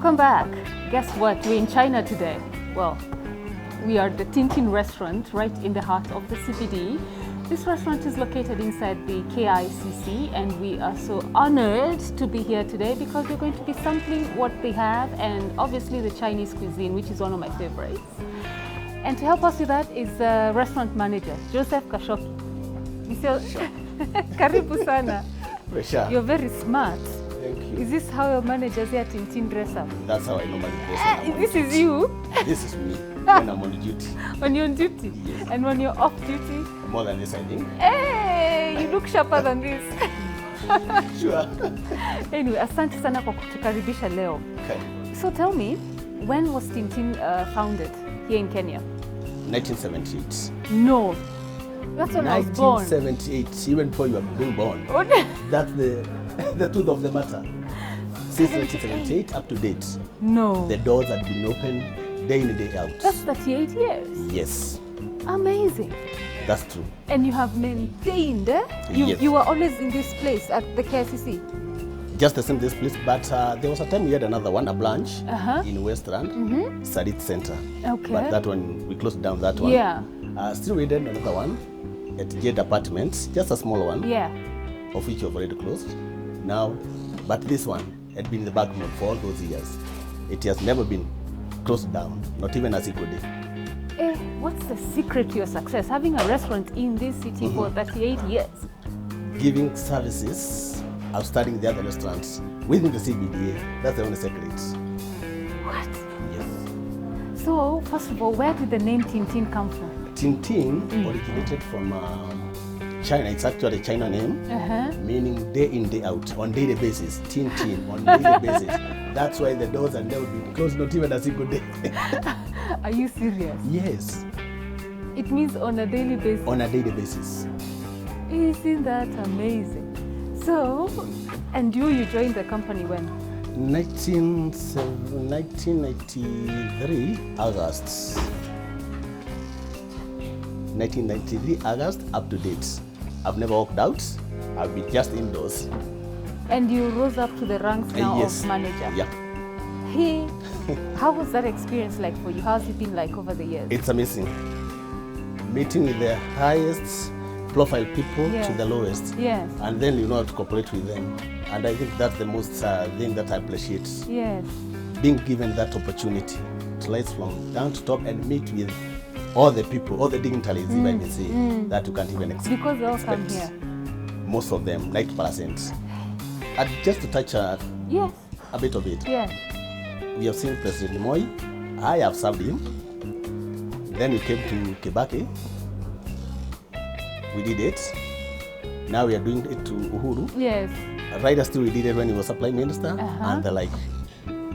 Welcome back. Guess what? We're in China today. Well, we are at the TinTin restaurant right in the heart of the CBD. This restaurant is located inside the KICC, and we are so honored to be here today because we're going to be sampling what they have, and obviously the Chinese cuisine, which is one of my favorites. And to help us with that is the restaurant manager, Joseph Kashoki. Karibu sana. You're very smart. Thank you. Is this how your managers here at TinTin dress up? That's how I normally dress. This is you? This is me when I'm on duty. When you're on duty? Yes. And when you're off duty? More than this, I think. Hey, you look sharper than this. Sure. Anyway, asante sana kwa kutukaribisha leo. Okay. So tell me, when was TinTin founded here in Kenya? 1978. No. That's when I was born. 1978, even before you were being born. That's the truth of the matter. Since 1978 up to date, No. the doors had been open day in, day out. That's 38 years. Yes, Amazing. that's true. And you have maintained, Yes. You were always in this place at the KICC? Just the same this place, but there was a time we had another one, a branch Uh-huh. in Westland, Sadit Center. Okay. But that one, we closed down that one. Yeah. Still we did another one at Jade Apartments, just a small one, Yeah. of which you've already closed now. But this one had been in the background for all those years. It has never been closed down, not even as it could. What's the secret to your success? Having a restaurant in this city for 38 years. Giving services, outstanding the other restaurants within the CBDA. That's the only secret. What? Yes. So, first of all, where did the name TinTin come from? TinTin originated from China. It's actually a China name, meaning day in, day out, on daily basis. TinTin, on daily basis. That's why the doors have never been closed, not even a single day. Are you serious? Yes, It means on a daily basis. on a daily basis. Isn't that amazing? So, and you joined the company when? 1993 August. 1993 August, up to date. I've never walked out. I've been just indoors. And you rose up to the ranks now Yes. of manager. Yeah, Hey, how was that experience like for you? How's it been like over the years? it's amazing. Meeting with the highest profile people Yes. to the lowest. Yes, And then you know how to cooperate with them. And I think that's the most thing that I appreciate. yes. Being given that opportunity to rise from down to top and meet with all the people, all the dignitaries, if I may say, that you can't even expect. Because they all come here. Most of them, 90%. And just to touch Yes, a bit of it, yes. we have seen President Moi. I have served him. Then we came to Kibaki. We did it. Now we are doing it to Uhuru. Yes. Right as we did it when he was a prime minister and the like.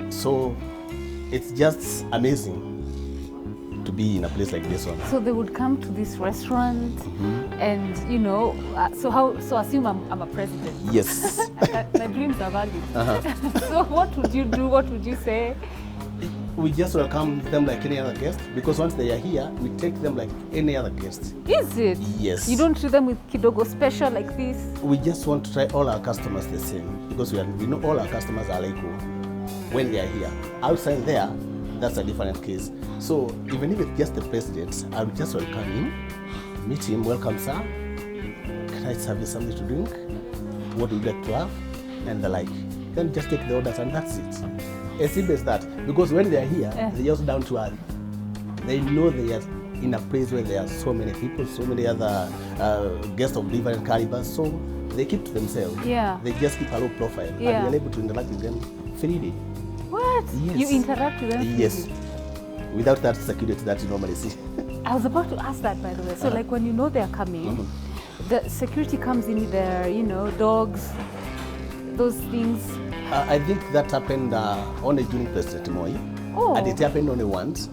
So it's just amazing to be in a place like this one. So they would come to this restaurant, and so assume I'm a president. Yes. My dreams are valid. So what would you do? What would you say? We just welcome them like any other guest, because once they are here, we take them like any other guest. Is it? Yes. You don't treat them with kidogo special like this? We just want to try all our customers the same, because we know all our customers are like when they are here. Outside there, that's a different case. So even if it's just the president, I will just welcome him, meet him, welcome sir. Can I serve you something to drink? What would you like to have? And the like. Then just take the orders and that's it. As simple as that. Because when they are here, they're just down to earth. They know they are in a place where there are so many people, so many other guests of different calibers. So they keep to themselves. Yeah. They just keep a low profile. Yeah. And we're able to interact with them freely. What? Yes. You interact with them? Yes. Without that security that you normally see. I was about to ask that, by the way. So like when you know they're coming, the security comes in with their, dogs, those things. I think that happened only during President Moi. Oh. And it happened only once.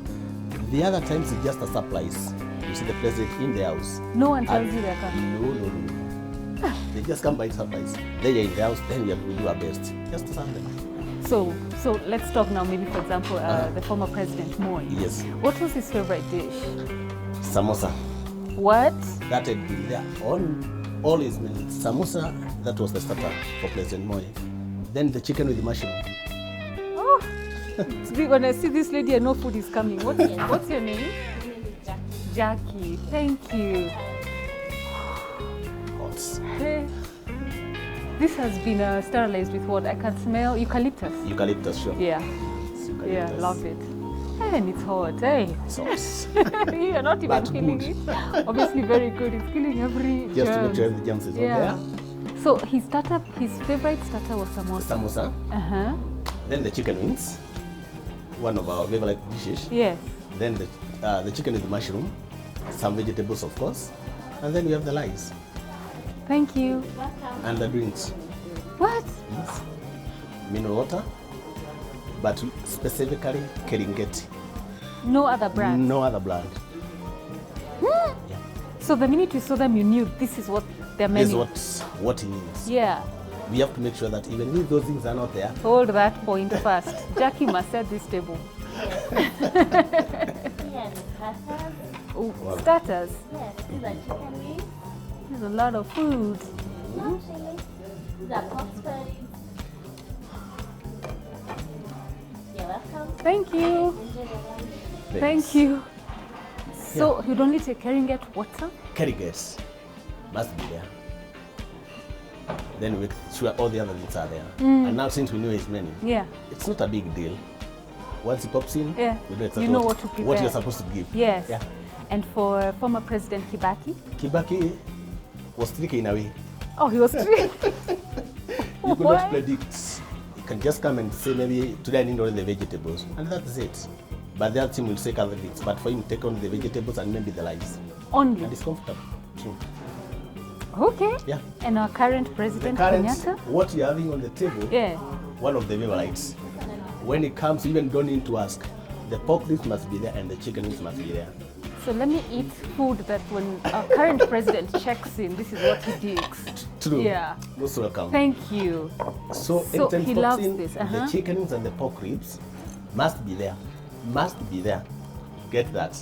The other times it's just a surprise. You see the president in the house. No one tells you they're coming. No. They just come by surprise. They are in the house, then we do our best. Just to serve them. So let's talk now, maybe for example, the former President Moi. Yes. What was his favorite dish? Samosa. What? That had been there on all his meals. Samosa, that was the starter for President Moi. Then the chicken with the mushroom. Oh, When I see this lady, I know food is coming. What's your name? Jackie. Thank you. Hey. This has been sterilized with what? I can smell eucalyptus. Eucalyptus, sure. Yeah. It's eucalyptus. Yeah, love it. And it's hot, hey. Sauce. You're not even But feeling good. it. Obviously very good. It's killing every Just to germ. make sure the germs is Yeah. on So his favorite starter was samosa. there. Samosa. Uh-huh. Then the chicken wings. One of our favorite dishes. Yes. Then the chicken with mushroom. Some vegetables, of course. And then we have the rice. Thank you. And the drinks. What? Yes. Mineral water. But specifically Keringeti. No other brand. No other brand. Yeah. So the minute you saw them, you knew this is what they're This meant. is what it means. Yeah. We have to make sure that even if those things are not there, Hold that point first. Jackie must set this table. Yes, starters. Oh, starters. Yes, these are chicken wings. There's a lot of food. No chili. These are pork spaghetti. You're welcome. Thank you. Enjoy the lunch. Thank you. So you'd only take Keringet water? Kerrigates must be there. Then we sure all the other things are there. And now since we know his menu, Yeah. it's not a big deal. Once he pops in, Yeah. we know exactly You know what to prepare. what you're supposed to give. Yes. Yeah. And for former President Kibaki? Kibaki was tricky in a way. Oh, he was three. You could Why? not predict. You can just come and say maybe today I need only the vegetables, and that's it. But the other team will take other bits. But for him, take only the vegetables and maybe the rice, Only. and it's comfortable. True. Okay. Yeah. And our current The President current, Kenyatta? what you're having on the table, Yeah. one of the favorites. When it comes, even don't need to ask. The pork ribs must be there and the chicken wings must be there. So let me eat food that when our current president checks in, this is what he digs. True. Yeah. Most welcome. Thank you. So So anytime he pops loves in, this, the uh-huh. chicken wings and the pork ribs must be there. Must be there. Get that.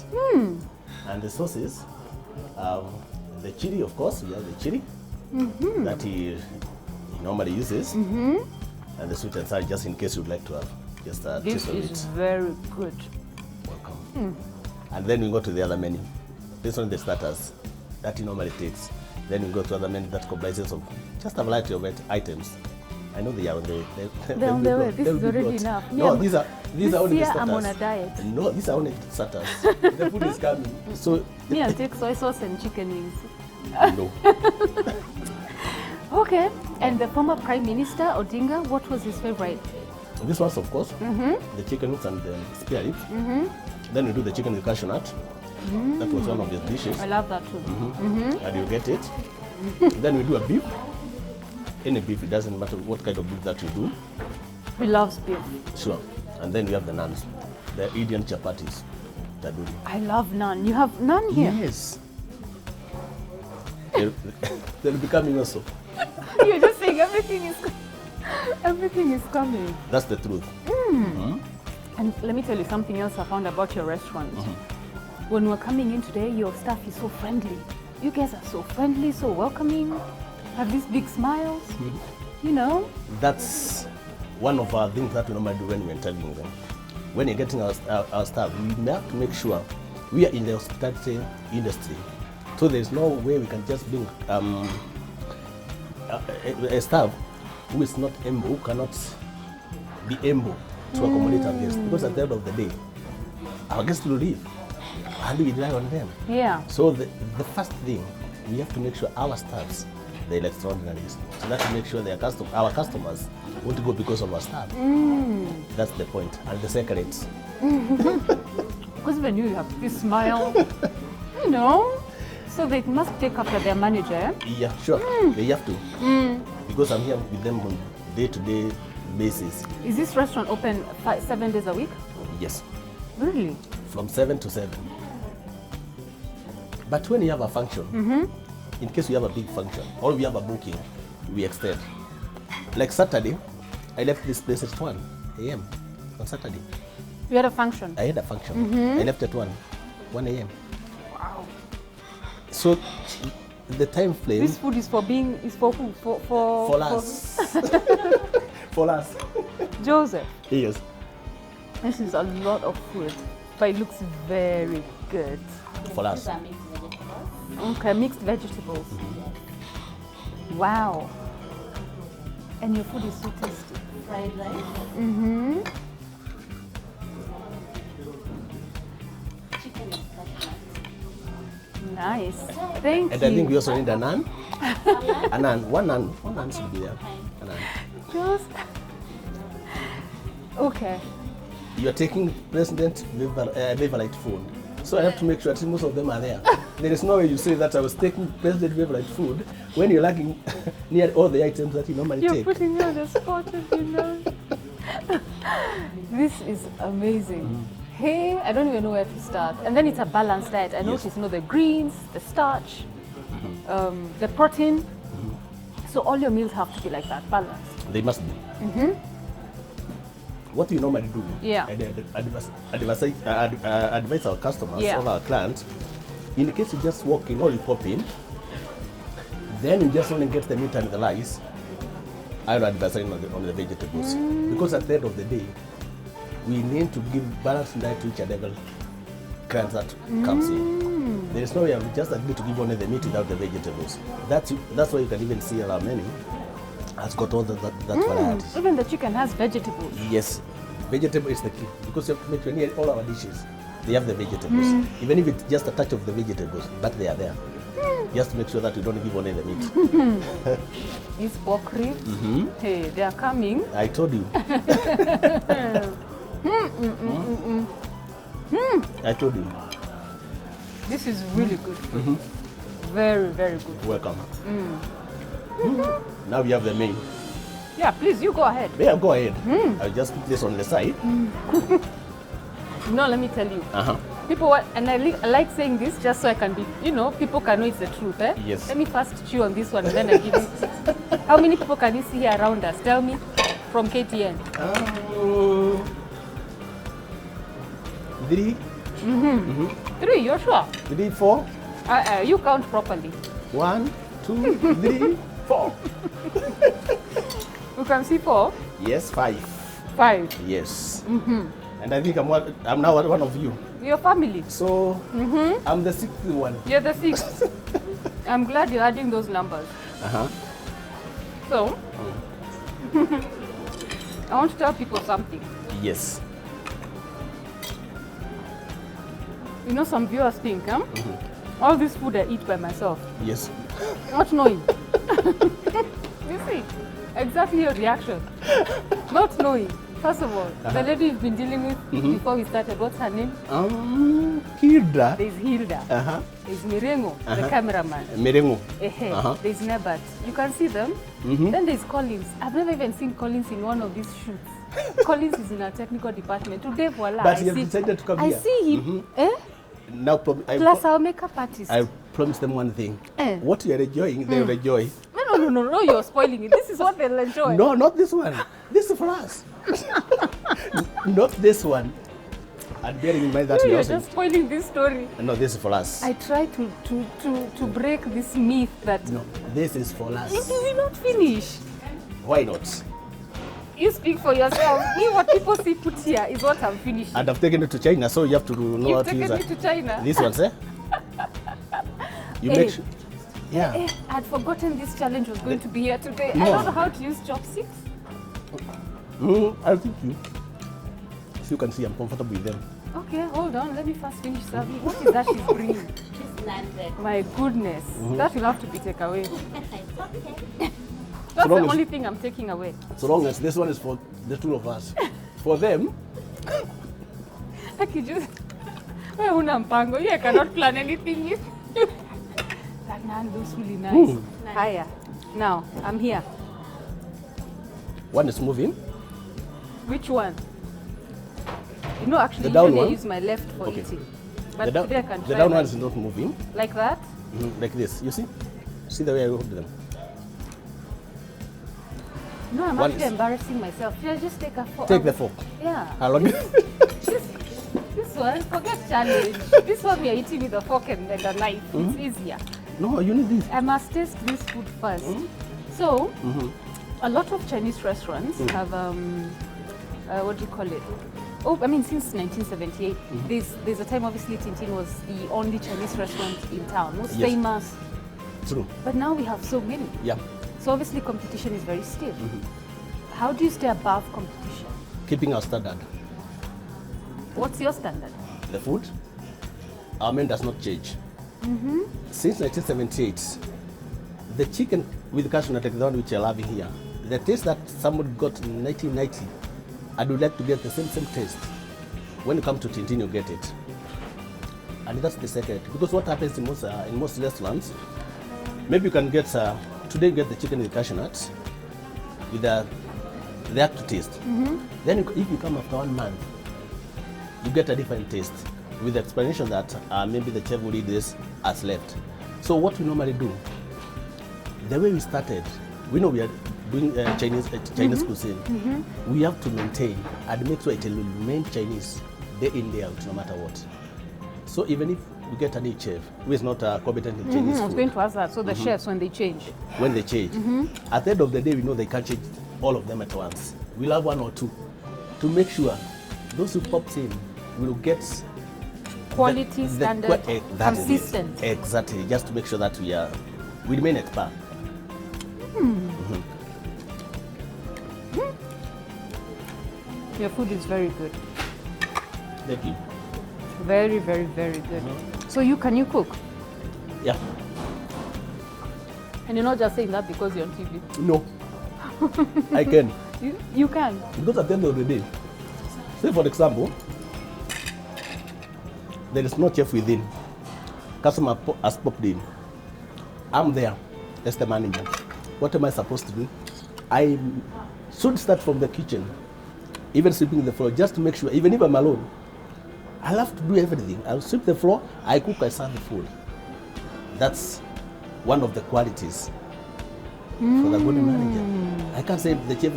And the sauces, the chili, of course, we have the chili that he normally uses. And the sweet and sour, just in case you'd like to have just a This taste of is it. very good. Welcome. And then we go to the other menu. This one, the starters, that he normally takes. Then we go to other menu that comprises of just a variety of items. I know they are on the way. They're on their way. This is already enough. No, Me, these are this only the year starters. I'm on a diet. No, these are only starters. The food is coming. So Me, I'll take soy sauce and chicken wings. no. Okay. And the former Prime Minister, Odinga, what was his favorite? This one's, of course, the chicken wings and the spare ribs. Then we do the chicken with cashew nut. That was one of the dishes. I love that too. And you get it. Then we do a beef. Any beef, it doesn't matter what kind of beef that you do. He loves beef. Sure. And then we have the naans, the Indian chapatis. Taduri. I love naan. You have naan here? Yes. They'll be coming also. You're just saying everything is coming. That's the truth. And let me tell you something else I found about your restaurant. When we're coming in today, your staff is so friendly. You guys are so friendly, so welcoming, have these big smiles. You know? That's one of our things that we normally do when we're interviewing them. When you're getting our staff, we have to make sure we are in the hospitality industry. So there's no way we can just bring a staff who is not able, who cannot be able to accommodate our guests. Because at the end of the day, our guests will leave and we rely on them. Yeah. So the first thing, we have to make sure our staffs, they're extraordinaries. So that to make sure our customers won't go because of our staff. That's the point. And the secret. Because when you have this smile, you know, so they must take after their manager. Yeah, sure. They have to. Because I'm here with them on day-to-day basis. Is this restaurant open 7 days a week? Yes. Really? From 7 to 7. But when you have a function, in case we have a big function or we have a booking, we extend. Like Saturday, I left this place at 1 a.m. on Saturday. You had a function? I had a function. I left at 1 a.m. Wow. So the time frame This food is for who? For us. For us. Joseph. Yes. This is a lot of food, but it looks very good. For us. These are mixed vegetables. Okay, mixed vegetables. Wow. And your food is so tasty. Fried rice. Mm-hmm. Chicken is coconut. Nice. Thank And you. I think we also need a naan. A naan. One naan should be there. A naan. Just okay. You are taking President favorite food. So I have to make sure that most of them are there. There is no way you say that I was taking President favorite food when you're lacking near all the items that you normally You're take. putting me on the spot, if you know. This is amazing. Hey, I don't even know where to start. And then it's a balanced diet. I noticed, the greens, the starch, the protein. So all your meals have to be like that, balanced. They must be. What do you normally do? Yeah. Advise our customers, Yeah. all our clients, in case you just walk in or you pop in, then you just only get the meat and the rice. I would advise on the vegetables. Because at the end of the day, we need to give balanced diet to each and every client that comes in. There is no way we just agree to give only the meat without the vegetables. That's why you can even see our menu has got all that variety. Even the chicken has vegetables. Yes, vegetable is the key because you have to make sure near all our dishes they have the vegetables. Even if it's just a touch of the vegetables, but they are there. Just to make sure that we don't give only the meat. It's pork ribs. Hey, they are coming. I told you. I told you. This is really good. Very, very good. Welcome. Now we have the main. Yeah, please, you go ahead. Yeah, go ahead. I'll just put this on the side. No, let me tell you. People, and I like saying this just so I can be, people can know it's the truth. Eh? Yes. Let me first chew on this one and then I give you. How many people can you see here around us? Tell me, from KTN. 3, 3, you're sure? 3, 4. You count properly. 1, 2, 3, 4. You can see 4, Yes, 5. 5. Yes. And I think I'm now one of you. Your family. So I'm the 6th one. You're the 6th. I'm glad you're adding those numbers. So, I want to tell people something. Yes. Some viewers think, all this food I eat by myself, Yes. not knowing. You see, exactly your reaction. Not knowing. First of all, the lady you've been dealing with before we started, what's her name? Hilda. There's Hilda. There's Mirengo, the cameraman. Merengo. There's Nebat. You can see them. Then there's Collins. I've never even seen Collins in one of these shoots. Collins is in our technical department. Today, voila, But he has decided to come I here. see him. Now, Plus our makeup artist. I promise them one thing. Eh. What you are enjoying, they will enjoy. No, you're spoiling it. This is what they'll enjoy. No, not this one. This is for us. Not this one. And bearing in mind that we You're also... just spoiling this story. No, this is for us. I try to break this myth that No, this is for us. it will not finish. Why not? You speak for yourself. Me, what people see put here is what I'm finishing. And I've taken it to China, so you have to know how You've to use taken it. me to China. This one, sir? You Hey. make sure... Yeah. I'd forgotten this challenge was going to be here today. No. I don't know how to use chopsticks. I'll teach you. So you can see I'm comfortable with them. Okay, hold on. Let me first finish serving. What is that she's bringing? She's landed. My goodness. That will have to be taken away. It's okay. That's long the as- only thing I'm taking away. So long as this one is for the two of us. For them, Like you just... Wewe huna mpango. I cannot plan anything. That naan looks really nice. Hiya. Now, I'm here. one is moving. Which one? Actually, The down usually I one? use my left for Okay. eating. But The, today I can the try down my- one is not moving. Like that? Like this. You see? See the way I hold them? No, I'm One actually is- embarrassing myself. Should I just take a fork? Take the fork. Yeah. How long? This one, forget challenge. This one we are eating with a fork and a knife. It's easier. No, you need this. I must taste this food first. So, a lot of Chinese restaurants have, what do you call it? Oh, I mean, since 1978, there's a time, obviously, TinTin was the only Chinese restaurant in town, most Yes. famous. True. But now we have so many. Yeah. So obviously, competition is very stiff. How do you stay above competition? Keeping our standard. What's your standard? The food, our menu does not change. Since 1978, the chicken with cashew nut, like the one which you're having here, the taste that someone got in 1990, I would like to get the same taste. When you come to TinTin, you get it. And that's the secret. Because what happens in most restaurants, maybe you can get, today you get the chicken with cashew nuts, with the actual taste. Then if you come after 1 month, you get a different taste, with the explanation that maybe the chef who did this has left. So what we normally do, the way we started, we know we are doing Chinese cuisine. We have to maintain and make sure it will remain Chinese day in, day out, no matter what. So even if we get a new chef who is not competent in Chinese I was food, going to ask that. So the chefs, when they change. when they change, at the end of the day, we know they can't change all of them at once. We'll have 1 or 2 to make sure those who pops in will get Quality, standard, that is it. consistent. Exactly, just to make sure that we remain at par. Your food is very good. Thank you. Very, very, very good. So can you cook? Yeah. And you're not just saying that because you're on TV. No. I can. You can. Because at the end of the day, say for example, there is no chef within. Customer has popped in. I'm there. That's the manager. What am I supposed to do? I should start from the kitchen, even sweeping the floor, just to make sure, even if I'm alone, I'll have to do everything. I'll sweep the floor, I cook, I serve the food. That's one of the qualities for the good manager. I can't say the chef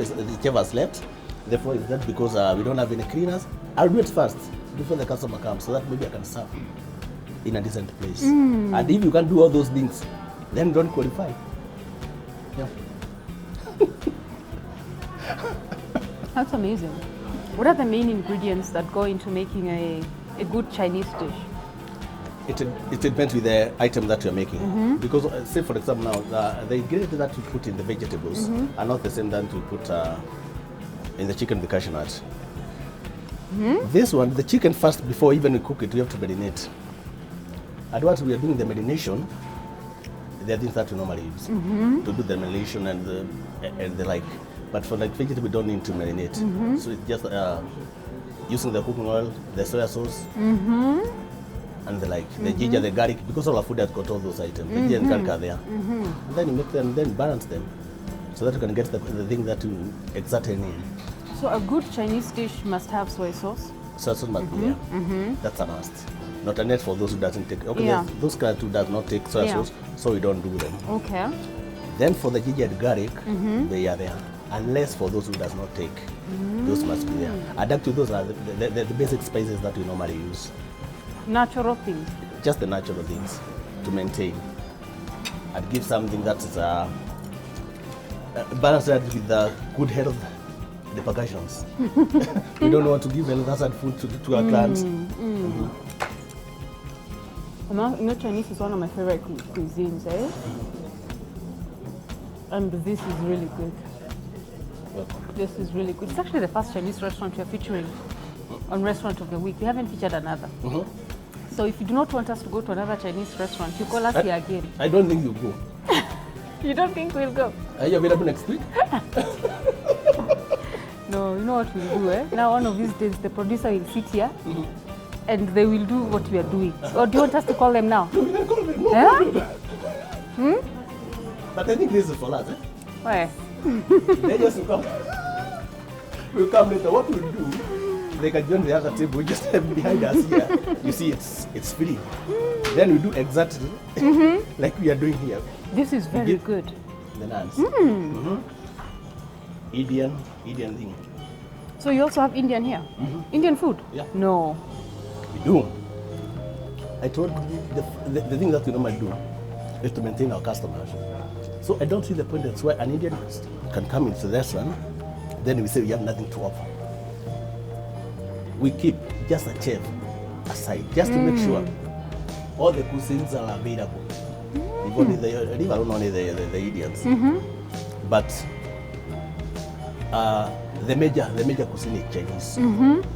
has left, therefore it's that because we don't have any cleaners. I'll do it first before the customer comes, so that maybe I can serve in a decent place. And if you can't do all those things, then you don't qualify. Yeah. That's amazing. What are the main ingredients that go into making a good Chinese dish? It depends with the item that you're making. Because, say for example now, the ingredients that you put in the vegetables are not the same that you put in the chicken with cashew nut. This one, the chicken first, before even you cook it, you have to marinate. And once we are doing the marination, there are things that we normally use to do the marination and the like. But for like vegetable, we don't need to marinate. So it's just using the cooking oil, the soya sauce, and the like, the ginger, the garlic, because all our food has got all those items. The ginger and garlic are there. And then you make them, then balance them, so that you can get the thing that you exactly need. So a good Chinese dish must have soy sauce. Soy sauce must be there. That's a must. Not a net for those who doesn't take. Okay, Yeah. those kind who does not take soy sauce, so we don't do them. Okay. Then for the ginger and garlic, they are there. Unless for those who does not take, those must be there. Adapt to those are the basic spices that we normally use. Natural things. Just the natural things to maintain and give something that is balanced with good health repercussions. We don't want to give health food to our clients. You know, Chinese is one of my favorite cuisines, eh? And this is really good. This is really good. It's actually the first Chinese restaurant we're featuring on Restaurant of the Week. We haven't featured another. So if you do not want us to go to another Chinese restaurant, you call us here again. I don't think you go. You don't think we'll go? Are you available next week? No, you know what we'll do, eh? Now one of these days the producer will sit here and they will do what we are doing. Or do you want us to call them now? No, we can call them. No, Yeah? But I think this is for us. Why? They just come. We'll come later. What we'll do, they can join the other table. We just have behind us here. You see, it's free. Then we do exactly like we are doing here. This is very good. The naans. Indian thing. So you also have Indian here? Indian food? Yeah. No. We do. I told you the thing that we normally do is to maintain our customers. So I don't see the point that's why an Indian can come into the restaurant, then we say we have nothing to offer. we keep just a chef aside, just to make sure all the cuisines are available. We've only leave alone only the Indians. But the major cuisine is Chinese.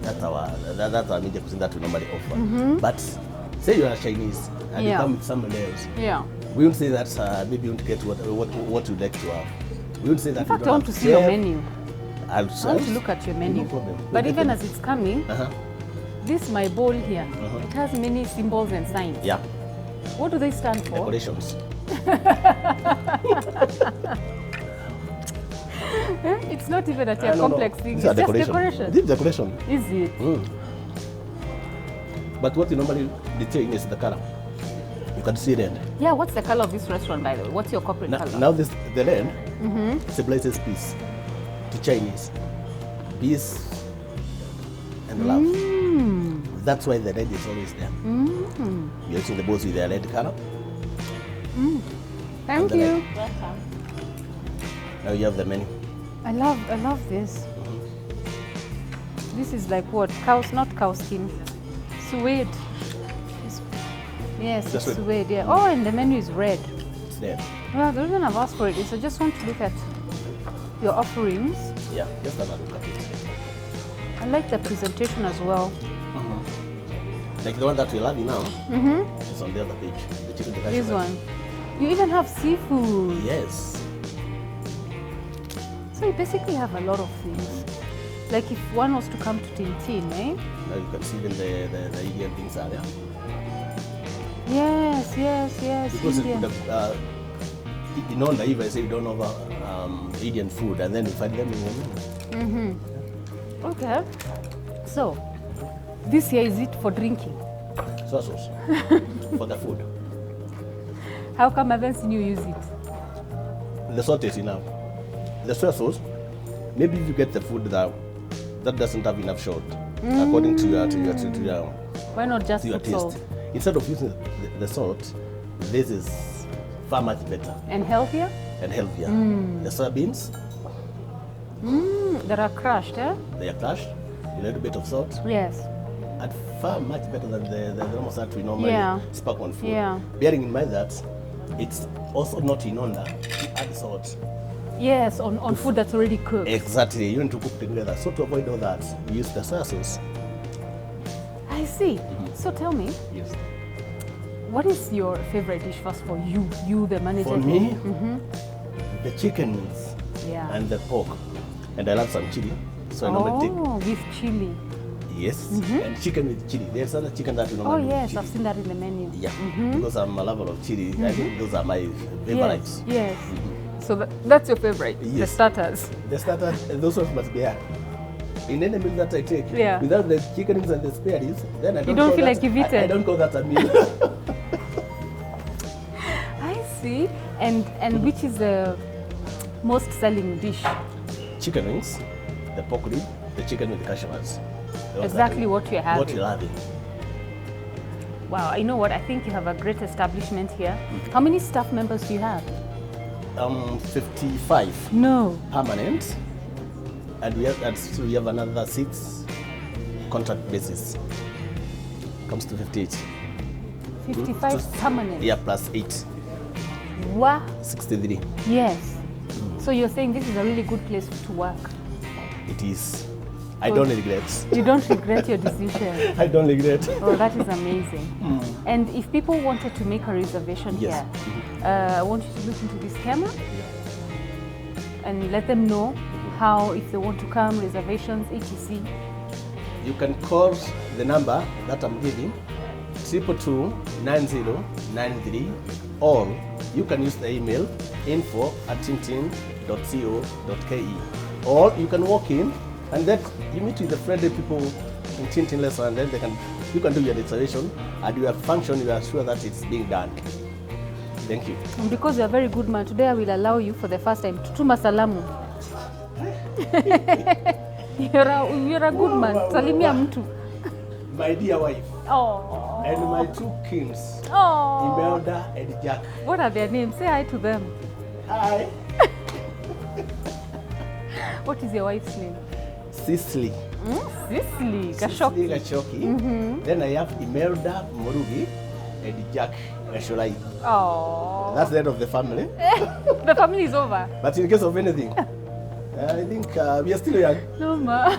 That's our major cuisine that we normally offer. But say you are Chinese and you come with somebody else. Yeah. We won't say that maybe you won't get what you'd like to have. We won't say that. In fact, I want to see your menu. I want to look at your menu. No problem. But even as it's coming, this my bowl here, it has many symbols and signs. Yeah. What do they stand for? Decorations. It's not even a complex thing. These It's are just decoration. This is decoration. Is it? But what you normally detain is the color. You can see red. Yeah, what's the color of this restaurant, by the way? What's your corporate color? Now the red symbolizes peace to Chinese. Peace and love. That's why the red is always there. You're seeing the bowls with the red color. Thank you. Welcome. Now you have the menu. I love this. This is like what? Not cow skin. Suede. Yes, That's it's right. suede. Yeah. Oh, and the menu is red. It's there. Well, the reason I've asked for it is I just want to look at your offerings. Yeah, just have a look at it. I like the presentation as well. Like the one that we're having now. It's on the other page. The chicken decoration. This one. You even have seafood. Yes. So you basically have a lot of things. Like if one was to come to TinTin, eh? Now you can see even the Indian things are there. Yes. Because Indian. in all naive, I say you don't know Indian food, and then you find them in the menu. Okay. So, this here is it for drinking. Soy sauce for the food. How come I haven't seen you use it? The salt is enough. The soy sauce, maybe if you get the food that doesn't have enough salt, according to your Why not just to your put taste. salt? Instead of using the salt, this is far much better And healthier? and healthier. The soybeans, That are crushed, eh? they are crushed, a little bit of salt, Yes. and far much better than the normal salt we normally spark on food. Yeah. Bearing in mind that it's also not in order to add salt. Yes, on food that's already cooked. Exactly, you need to cook together. So to avoid all that, we use the soy sauce. I see. So tell me, Yes. what is your favorite dish first for you, the manager? For me, the chicken wings Yeah. and the pork, and I love some chili, so I normally take. Oh, with chili. Yes, and chicken with chili. There's other chicken that we Oh normally do with yes, chili. I've seen that in the menu. Yeah, because I'm a lover of chili. I think those are my favorites. Yes. So that's your favorite, the Yes. starters. The starter, those ones must be there. In any meal that I take, Yeah. without the chicken wings and the spare ribs, then I don't. don't call feel that, like you've eaten. I don't call that a meal. I see. And which is the most selling dish? Chicken wings, the pork rib, the chicken with the cashews. Exactly what you're having. What you're having. Wow, you know what? I think you have a great establishment here. How many staff members do you have? 55 No. permanent, and we have another 6 contract basis. Comes to 58. 55 permanent. Yeah, plus 8, Wow. 63. Yes. So you're saying this is a really good place to work. It is. I don't regret. You don't regret your decision. I don't regret. Oh, that is amazing. And if people wanted to make a reservation Yes. here, I want you to look into this camera and let them know how, if they want to come, reservations, etc. You can call the number that I'm giving, 222-9093, or you can use the email info@tintin.co.ke, or you can walk in and then you meet with the friendly people in TinTin restaurant, and then you can do your reservation, and your function, you are sure that it's being done. Thank you. And because you're a very good man, today I will allow you for the first time to tuma salamu. You're a good man. Salimia mtu. My dear wife Oh. and my 2 kings, Oh. Imelda and Jack. What are their names? Say hi to them. Hi. What is your wife's name? Cicely. Sicily, Sicily Gashoki. Gachoki. Then I have Imelda Morugi and Jack Gasholai. Oh, That's the end of the family. the family is over. But in case of anything, I think we are still young. No, ma.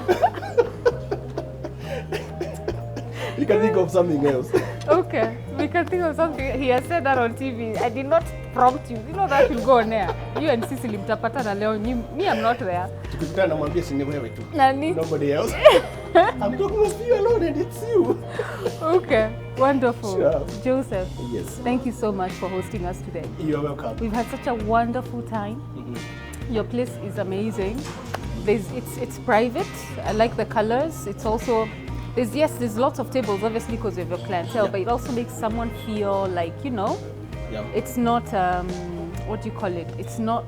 You can think of something else. Okay, we can think of something. He has said that on TV. I did not prompt you. You know that will go on air. You and Cecily mtapatana leo. Me, I'm not there. Tukikutana namwambia si ni wewe tu. Nani? Nobody else. I'm talking of you alone and it's you. Okay, wonderful. Sure. Joseph, Yes. thank you so much for hosting us today. You're welcome. We've had such a wonderful time. Your place is amazing. It's private. I like the colors. It's also there's lots of tables, obviously because of your clientele, Yeah. but it also makes someone feel like Yeah. it's not what do you call it? It's not.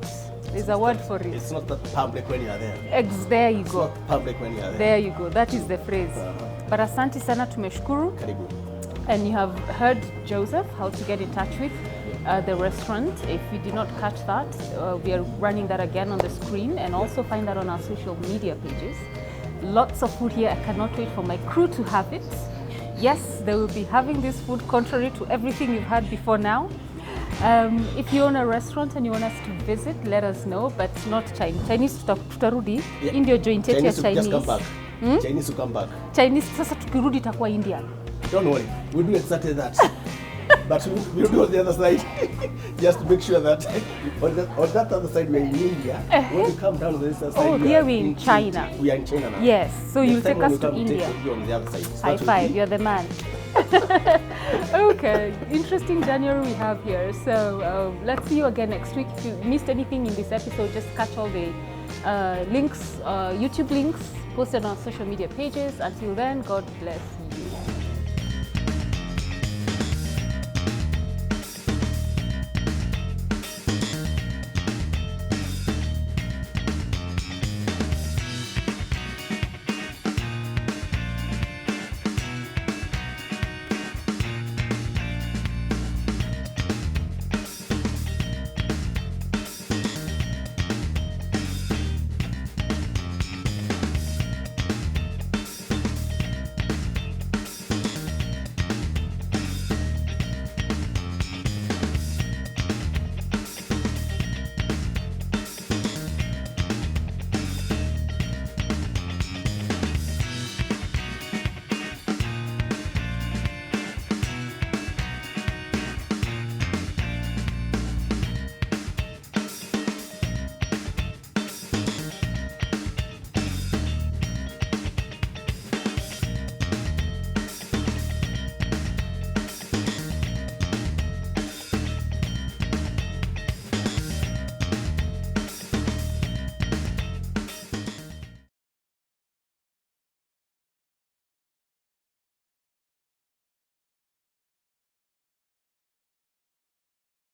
There's a word for it. It's not that public when you are there. There you It's go. not public when you are there. There you go. That is the phrase. Uh-huh. But asante sana, tumeshukuru. Karibu. And you have heard Joseph how to get in touch with the restaurant. If you did not catch that, we are running that again on the screen, and also find that on our social media pages. Lots of food here. I cannot wait for my crew to have it. Yes, they will be having this food contrary to everything you've had before now. If you own a restaurant and you want us to visit, let us know, but not Chinese. Chinese tutarudi. Yeah. Indio joint yetu ya Chinese will just come Chinese. back. Chinese will come back. Chinese sasa tukirudi itakuwa Indian. Don't worry, we'll do exactly that. But we'll do on the other side, just to make sure that on that other side we're in India. When we come down to this other side, Oh, we here are we're in China. We are in China now. Yes, so you'll Next time take when us we to come, India. Take you on the other side. So High that will five, be- you're the man. Okay, interesting January we have here. So let's see you again next week. If you missed anything in this episode, just catch all the links, YouTube links posted on social media pages. Until then, God bless.